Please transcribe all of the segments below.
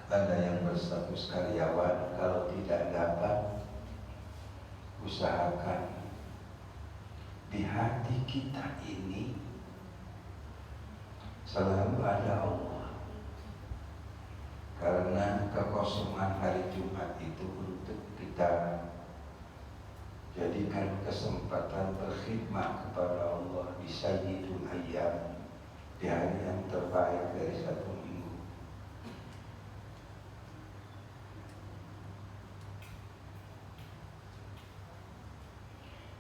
pada yang berstatus karyawan, kalau tidak dapat, usahakan di hati kita ini selalu ada Allah, karena kekosongan hari Jumat itu untuk kita jadikan kesempatan berkhidmat kepada Allah di Sayyidul Ayyam, di hari yang terbaik dari satu minggu.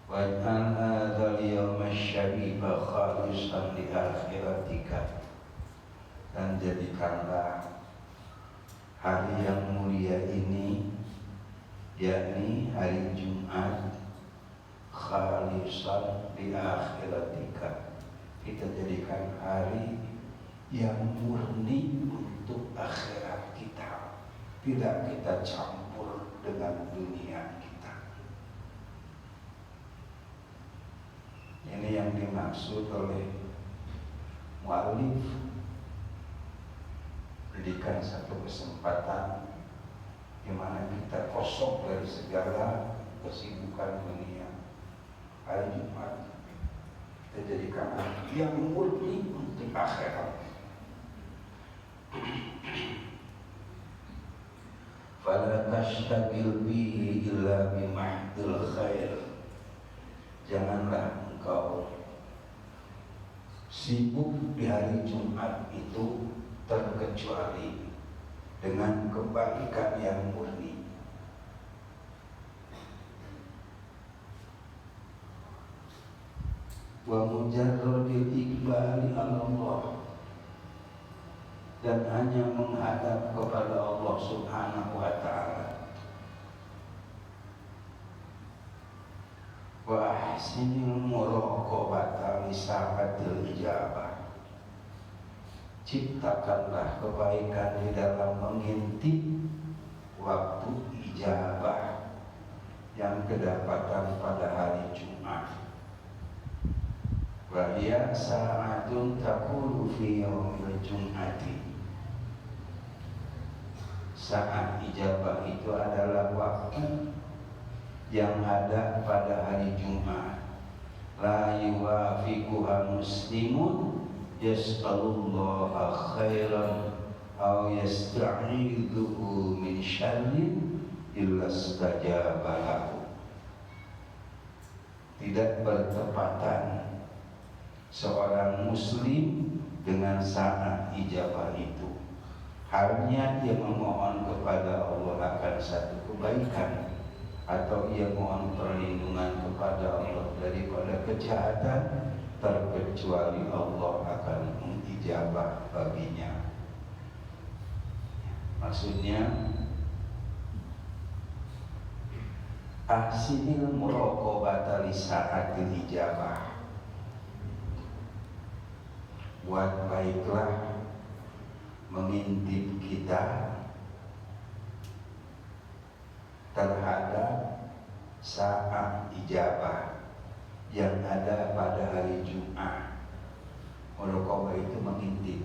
Waj'al hadzal yawma syarifa khalisan li akhiratika, dan jadikanlah hari yang mulia ini, yakni hari Jumat, khalisan li akhiratika, kita jadikan hari yang murni untuk akhirat kita, tidak kita campur dengan dunia kita. Ini yang dimaksud oleh mu'allif, berikan satu kesempatan di mana kita kosong dari segala kesibukan dunia. Hari Jumat kita jadikan hari yang murni untuk akhirat. Fala tashtagil bihi illa bimahdil khair, janganlah engkau sibuk di hari Jumat itu terkecuali dengan kebaikan yang murni. Wa mujarradil iqbali ala Allah, dan hanya menghadap kepada Allah Subhanahu wa ta'ala. Wa ahsinil muraqabata li sa'atil ijabah, ciptakanlah kebaikan di dalam mengintip waktu ijabah yang kedapatan pada hari Jumat. Wa hiya sa'atun taqulu fi yaumil jum'ati, saat ijabah itu adalah waktu yang ada pada hari Jumat. La yuwafiquha muslimun yas'alullaha khairan aw yasta'idhu min syarrin illa istajaba lahu. Tidak bertepatan seorang muslim dengan saat ijabah itu, hanya dia memohon kepada Allah akan satu kebaikan, atau ia mohon perlindungan kepada Allah daripada kejahatan, terkecuali Allah akan mengijabah baginya. Maksudnya, ahsinil muraqabata li sa'atil ijabah, buat baiklah mengintip kita terhadap saat ijabah yang ada pada hari Jumat. Muraqabah itu mengintip.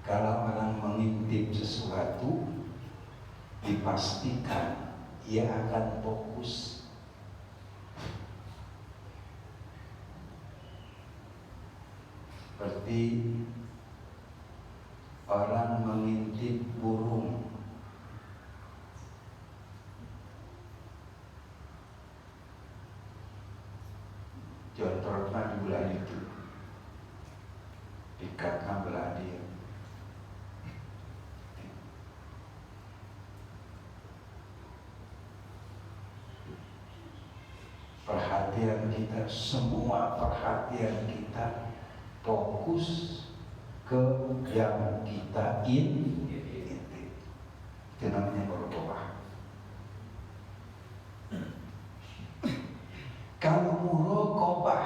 Kalau orang mengintip sesuatu, dipastikan ia akan fokus. Seperti orang mengintip burung. Contohnya di bulan itu, dikatakan beladir. Perhatian kita, semua perhatian kita fokus ke yang kita intip. Itu namanya muraqabah. Kalau muraqabah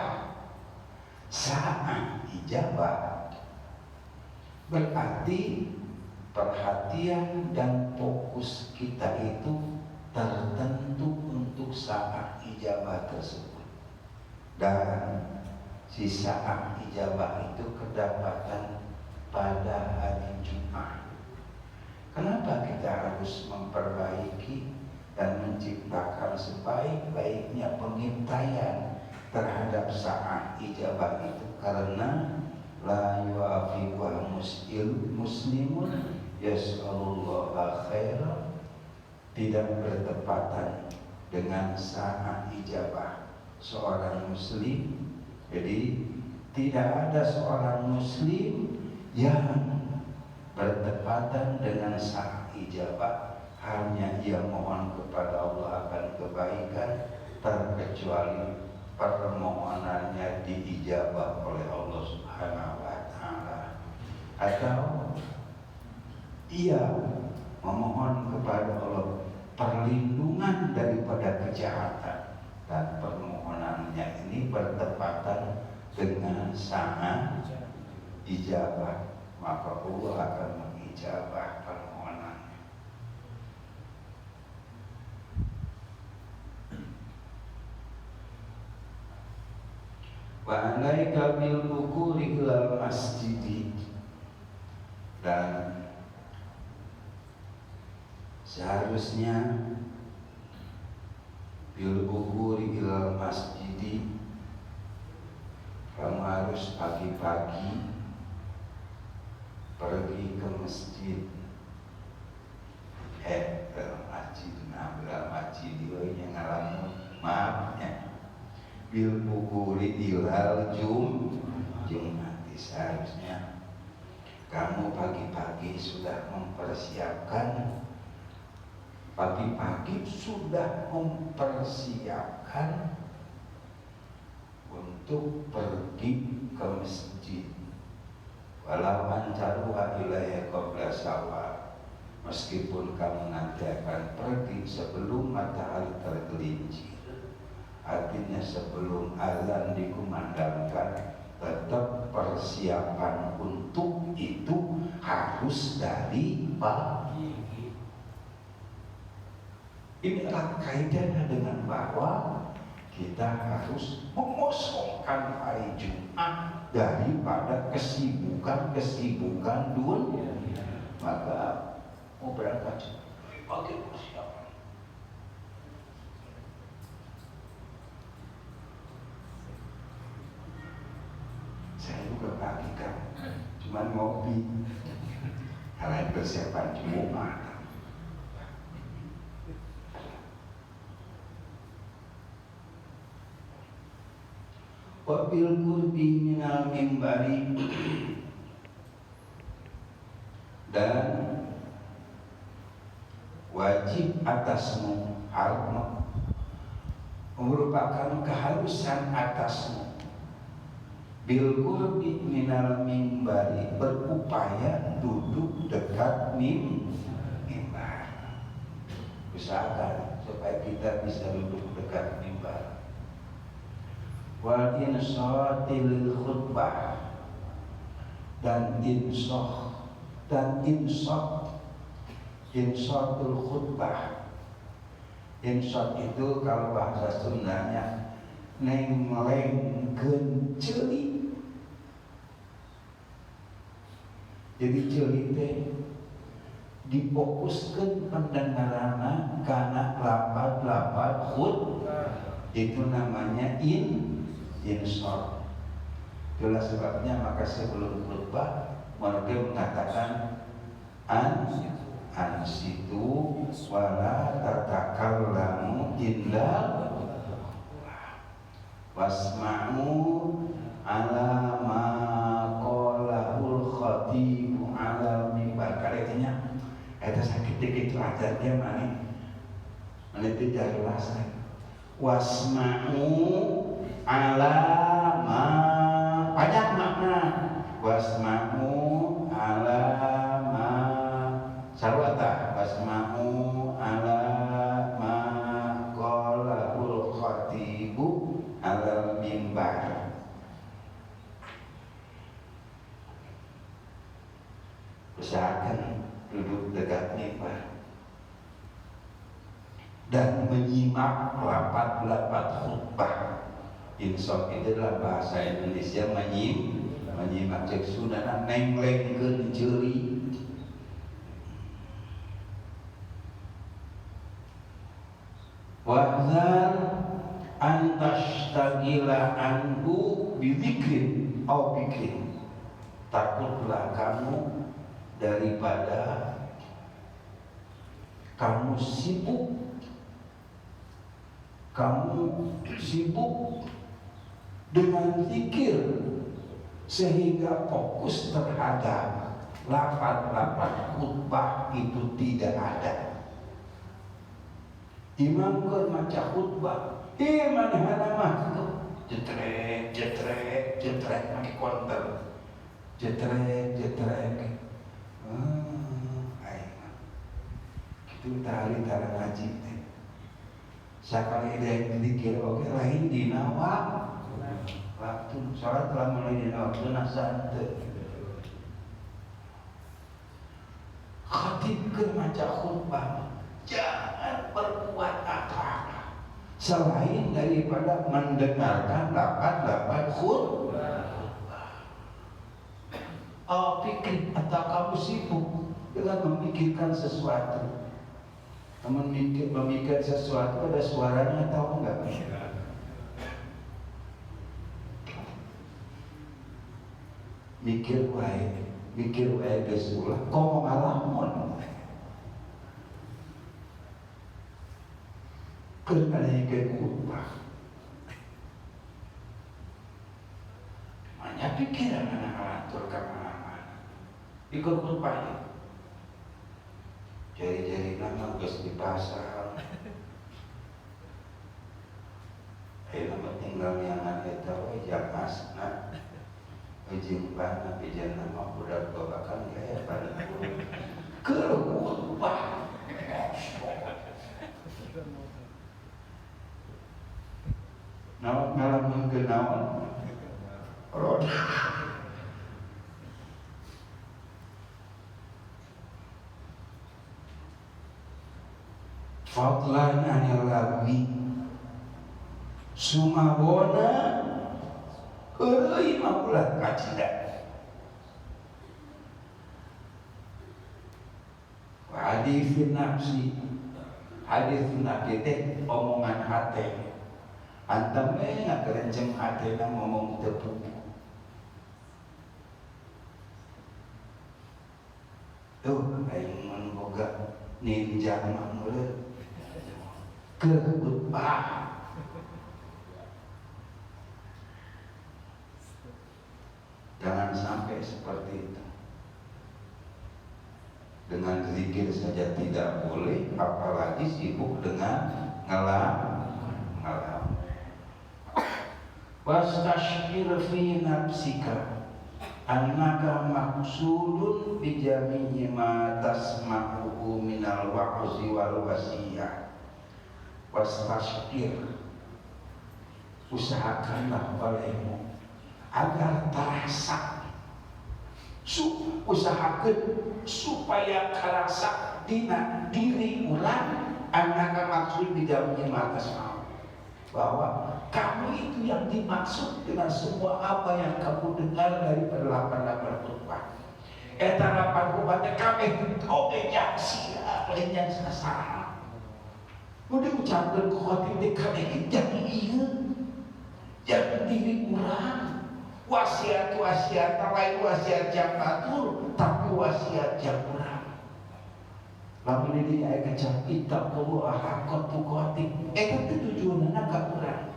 saat ijabah, berarti perhatian dan fokus kita itu tertentu untuk saat ijabah tersebut. Dan si saat ijabah itu kedapatan pada hari Jumat. Kenapa kita harus memperbaiki dan menciptakan sebaik-baiknya pengintaian terhadap saat ijabah itu? Karena la yuafiqul muslimun yas'alullaha khairan, tidak bertepatan dengan saat ijabah seorang muslim. Jadi tidak ada seorang muslim yang bertepatan dengan saat ijabah, hanya ia mohon kepada Allah akan kebaikan, terkecuali permohonannya diijabah oleh Allah Subhanahu wa Ta'ala, atau ia memohon kepada Allah perlindungan daripada kejahatan dan permohonannya ini bertepatan dengan saat ijabah, maka Allah akan mengijabah permohonannya. Wa alaika bil bukuri ilal masjid, dan seharusnya bil bukuri ilal masjid, kamu harus pagi-pagi pergi ke masjid. Ke masjid, masjid yang ngalamun, maafnya bil bukuri ilal Jumat. Seharusnya kamu pagi-pagi sudah mempersiapkan, untuk pergi ke masjid. Walau ancaruha ilaiha qabla syawal, meskipun kamu nanti akan pergi sebelum matahari tergelincir, artinya sebelum azan dikumandangkan, tetap persiapan untuk itu harus dari pagi. Ini erat kaitannya dengan bahwa kita harus mengosongkan hari Jumat daripada kesibukan dunia. Maka mau berangkat pagi persiapan. Saya juga pagi kan, cuma ngopi. Karena persiapan Jumat. Wabil qurbi minal mimbari, dan wajib atasmu, merupakan keharusan atasmu, bil qurbi minal mimbari, berupaya duduk dekat mimbar. Usahakan supaya kita bisa duduk dekat mimbar. Wal insatil khutbah, dan insatul khutbah. Insat itu kalau bahasa Sundanya nenglengkeun ceuli. Jadi ceuli teh difokuskeun pendengaranna kana lapat-lapat khutbah, itu namanya insot. Itulah sebabnya maka sebelum khutbah mereka mengatakan ansitu wala tatakallamu illa wasma'u ala ma qalahul khatibu ala mimbar. Karena eta sakit dikit ajarnya mana itu jelas. Wasma'u ala ma, banyak makna. Wasma'u ala ma sarwata, wasma'u ala ma qalahul khatibu ala mimbar. Usahakan duduk dekat mimbar dan menyimak lapat-lapat khutbah. Insaf itu adalah bahasa Indonesia menyimak. Cek sunana nenglengkeun ceuli. wahzar antastagila anhu bidzikrin au fikrin. Takutlah kamu daripada kamu sibuk dengan zikir sehingga fokus terhadap lafaz-lafaz khutbah itu tidak ada. Imam kan maca khutbah, mana mah jetrek pakai konter, jetrek. Itu tali tara ngaji teh. Sakali ada dikir oke lain dina waktu salat telah mulai dina waktu nasante. Khatib keur maca khutbah jangan berbuat apa-apa selain daripada mendengarkan lafaz-lafaz khutbah. Pikir atau kamu sibuk dengan memikirkan sesuatu. Memikir sesuatu ada suaranya tahu enggak? Mikir wae geus ulah komo ngalamun. Keur ngadaikeun khutbah. Banyak pikiran ngalatur ka mana-mana. Ikut khutbah. Jari-jari nama geus dipasang. Nama tinggal nyangan eta we jamasna. Ujung bana pijan nama budak babakan gaya pada keur khutbah. Naon ngalamun kenaon? Roda. Fadlan anil lagwi sumabona euy mah ulah kacindak. Hadis nafsi teh omongan hate. Antam ngakerenceng hatena ngomong teu. Tuh aing mun boga ninja mah meureun. Khutbah. Jangan sampai seperti itu. Dengan zikir saja tidak boleh, apalagi sibuk dengan ngalam. Wastashkir fi nafsika annaka maqsudun bi jami'i ma tasma'uhu minal wa'zi wal wasiyah. Wastashkir, usahakanlah olehmu agar terasa, usahakan supaya terasa dina diri ulang annaka maksud di jami'i ma tasma'uhu, bahwa kamu itu yang dimaksud dengan semua apa yang kamu dengar daripada lapan khutbah. Eta lapan khutbah teh kabeh oge sia lain yang salah. Udah ucapkan ku khatib teh kabeh jangan ieu. Jangan diri urang. Wasiat lain wasiat yang batur, tapi wasiat yang urang. Lamun ini aya kecap kitab Allah hakot tuqati. Eta teh tujuanna ka urang.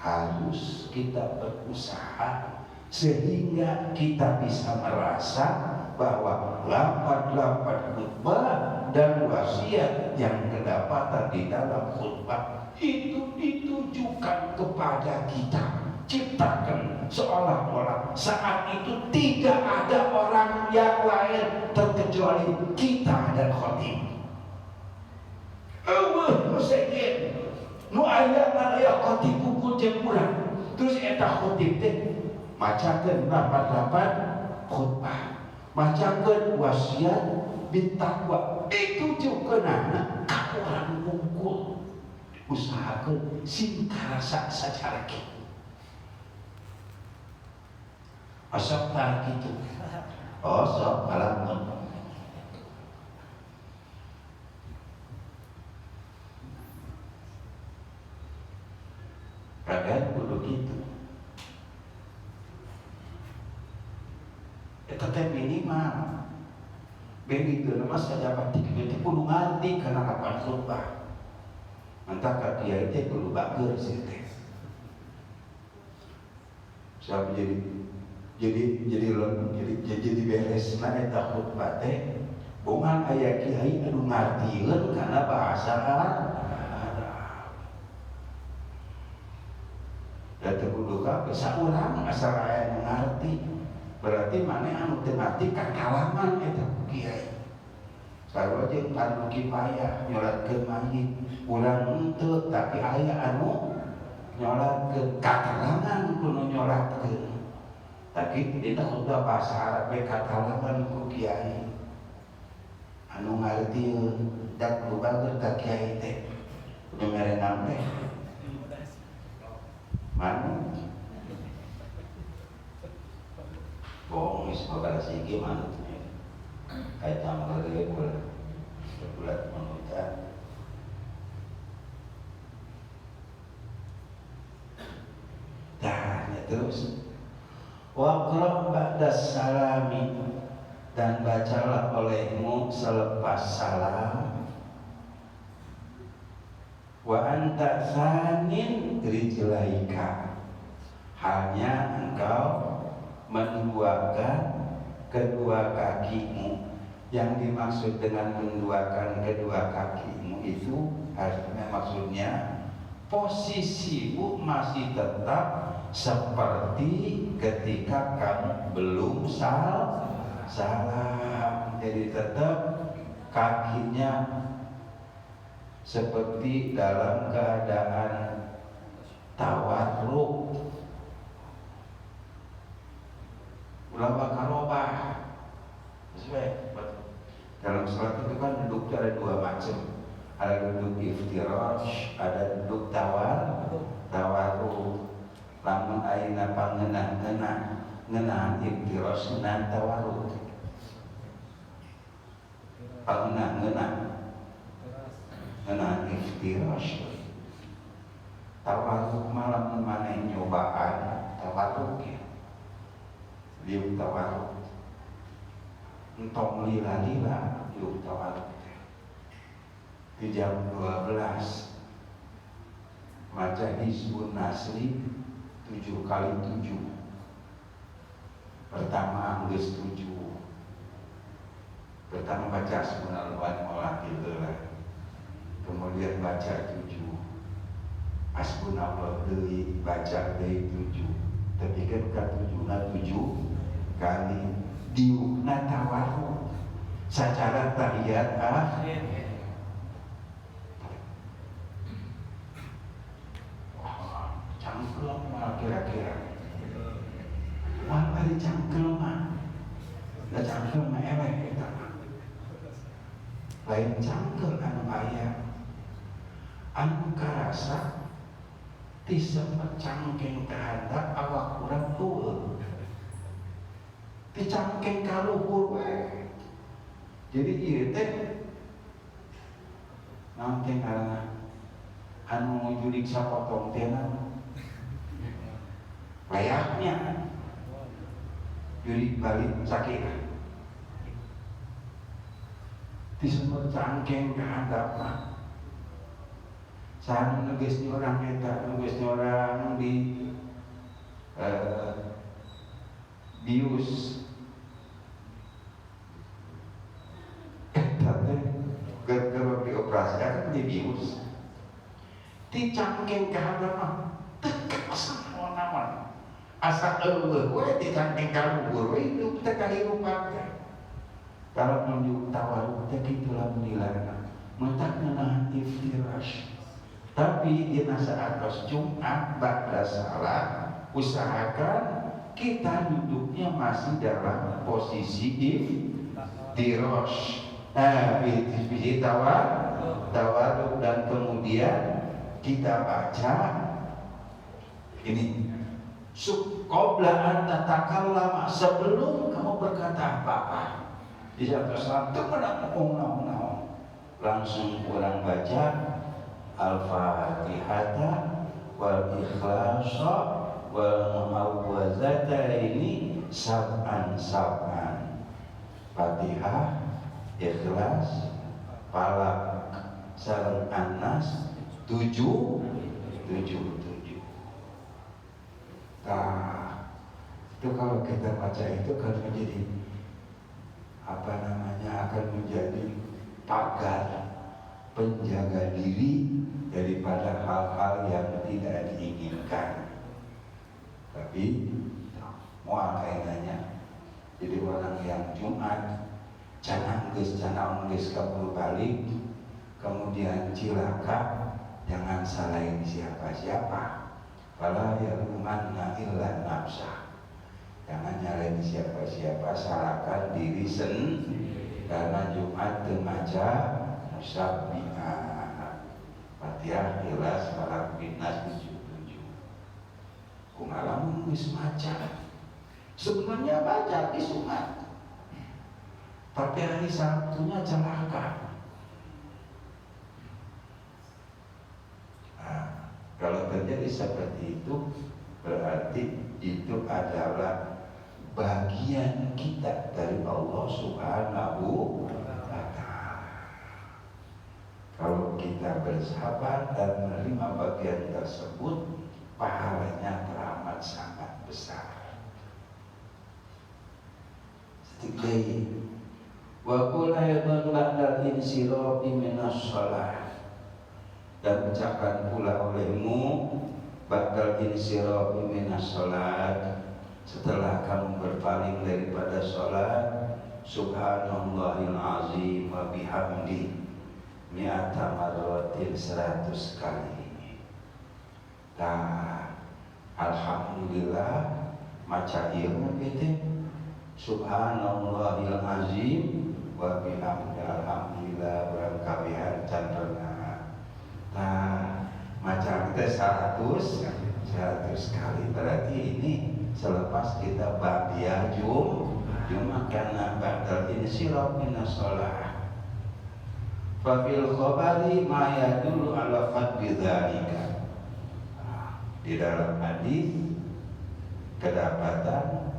Harus kita berusaha sehingga kita bisa merasa bahwa lafaz-lafaz khutbah dan wasiat yang kedapatan di dalam khutbah itu ditujukan kepada kita. Ciptakan seolah-olah saat itu tidak ada orang yang lain terkecuali kita dan khatib. Allah Hussein nu aya khatib pukul jeung urang. Terus eta khatib teh macakeun lafaz-lafaz khutbah, macakeun wasiat bitaqwa. Itu jukeunana ka urang bungkul. Usahakeun sing karasa sacara kitu. Asap tak gitu. Sok alamun. begitu nama saja batik itu kudu ngerti karena kapan khutbah. Entah ka kiai teh kudu bager sih teh. Siapa jadi beres na eta khutbah teh. Bungan aya kiai anu ngartieun karena bahasa Arab. Da teu kudu ka saurang asal aya nu ngarti. Berarti maneh anu teu ngarti kakalaman eta kiai. Sarua jeung anu kifayah nyolatkeun mayit, urang henteu tapi aya anu nyolatkeun katalangan kudu nyolatkeun. Tapi dina khutbah bahasa Arab we katalangan ku kiai. Anu ngartieun da kudu bager ka kiai teh. Kudu merenang teh. Manu bohong is bagala sige manut kayak tambah lebel bulat manutan dan terus waqra ba'da salami dan bacalah olehmu selepas salam wa anta sanin rijlaika hanya engkau menduakan kedua kakimu. Yang dimaksud dengan menduakan kedua kakimu itu artinya maksudnya posisimu masih tetap seperti ketika kamu belum salam. Jadi tetap kakinya seperti dalam keadaan tawarruk. Ulama karobah sesuai dalam sholat itu kan duduk ada dua macam, ada duduk iftirash, ada duduk tawarruk. Lamun ayeuna pangeunah iftirash ngeunah tawarruk. Ngeunah iftirash. Tawarruk malam maneh nyobaan tawarruk ya. Liuk tawarruk entong lila-lila liuk tawarruk di jam 12 maca Hizbun Nasri 7 kali 7. Pertama geus 7. Pertama baca subhanallah gitu. Kemudian baca 7. Hasbunallah deui baca deui 7. Tapi kan katujuna 7 kali diukna tawarruk secara tahiyat akhir. Cangkel mah kira-kira. Wah, ari cangkel mah. Da cangkel mah eleh eta mah. Lain cangkel anu aya. Anu karasa ti sempet cangkeng kahandap awak urang tueuh. Ti cangkeng ka luhur we. Jadi ieu teh naon teh ngaranna anu julik sapotong teh layaknya julik balik sakit. Ti sempet cangkeng kahandap mah. Sahan nugas orang eta, nugas orang di bius eta teh gara-gara dioperasi kan di bius ti cangkeng kahandap mah teu sanaon asa eueuh we ti cangkeng ka luhur we hidup teh kahirupan teh kalau menuju tawarruk teh kitu lamun dilarang mentak ngeunah iftirash. Tapi di saat Jumat ba'da salat usahakan kita duduknya masih dalam posisi iftirash. Biji tawarruk dan kemudian kita baca ini qabla an tatakallama, sebelum kamu berkata apa-apa. Di saat salat menang langsung orang baca Al-Fatihata wal Ikhlasa wal Mu'awwazata ini sab'an. Fatihah Ikhlas, Falak, sareng Anas, 7. Nah, itu kalau kita baca itu kan menjadi akan menjadi pagar penjaga diri daripada hal-hal yang tidak diinginkan. Tapi mau kainanya jadi orang yang Jumat canang geus kabur balik, kemudian cilaka, jangan salahin siapa-siapa. Fala yalumanna illa nafsah. Jangan nyalain siapa-siapa, salahkan diri sendiri. Karena Jumat teu maca musabbihat. Fatihah, Ikhlas, Falaq, Nas 7. Kumaha geus maca. Sebenarnya baca di Jumat. Tapi hari Sabtunya celaka. Kalau terjadi seperti itu, berarti itu adalah bagian kita dari Allah Subhanahu wa Ta'ala. Kalau kita bersabar dan menerima bagian tersebut, pahalanya teramat sangat besar. Setikei wa qul aydan ba'dal insirafi minas shalah, dan ucapkan pula olehmu ba'dal insirafi minas shalat, setelah kamu berpaling daripada sholat, subhanallahil azim wa bihamdi mi'ata marratin 100 kali. Nah, alhamdulillah maca ieu gitu, subhanallahil azim wa bihamdi, alhamdulillah berkawihan canterna. Nah, maca kita 100 kali, berarti ini selepas kita ba'diyah Jumat karena ba'dal insiraf minas shalah. Fa fil khabari ma yadullu ala fadli dzalika. Di dalam hadis kedapatan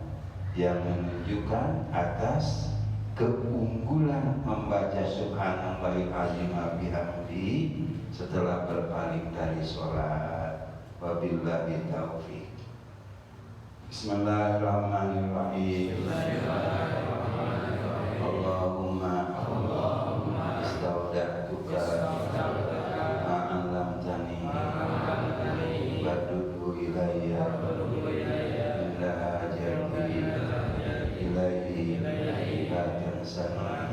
yang menunjukkan atas keunggulan membaca subhanallahil azim wa bihamdi setelah berpaling dari sholat. Wabillahi taufiq. Bismillahirrahmanirrahim. Allahumma istaudattuka ma'alamtani wadudu ilayya inda hajati ilayhi la tansani